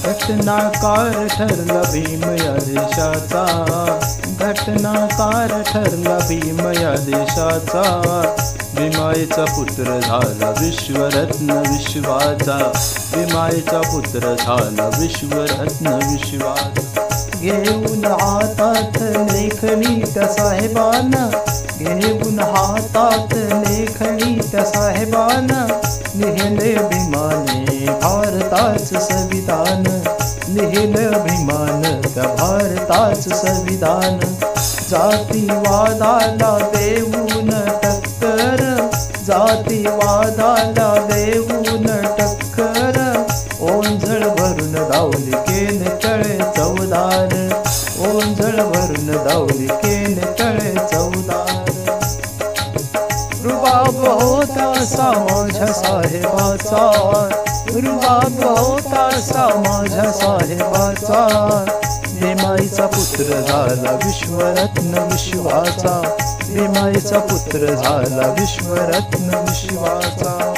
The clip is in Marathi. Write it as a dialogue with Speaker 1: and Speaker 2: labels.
Speaker 1: घटनाकार ठरला भीम या देशाचा, घटनाकार ठरला भीम या देशाचा। भीमाईचा पुत्र झाला विश्वरत्न विश्वाचा, भीमाईचा पुत्र झाला विश्वरत्न विश्वाचा। घेऊन हातात लेखणी त्या साहेबानं, घेऊन हातात लेखणी त्या साहेबानं, लिहिले भीमाने भारताचं संविधान, लिहिले भीमान त्या भारताचं संविधान। जातीवादाला देऊन टक्कर, जातीवादाला देऊन टक्कर, ओंझळ भरून धावली केन तळे चौदार, ओंझळ भरून धावली केन तळे चौदार। रुबाब होता असा माझ्या साहेबाचा, रुबाब होता असा माझ्या साहेबाचा। भीमाईचा पुत्र झाला विश्वरत्न विश्वाचा, भीमाईचा पुत्र झाला विश्वरत्न विश्वाचा।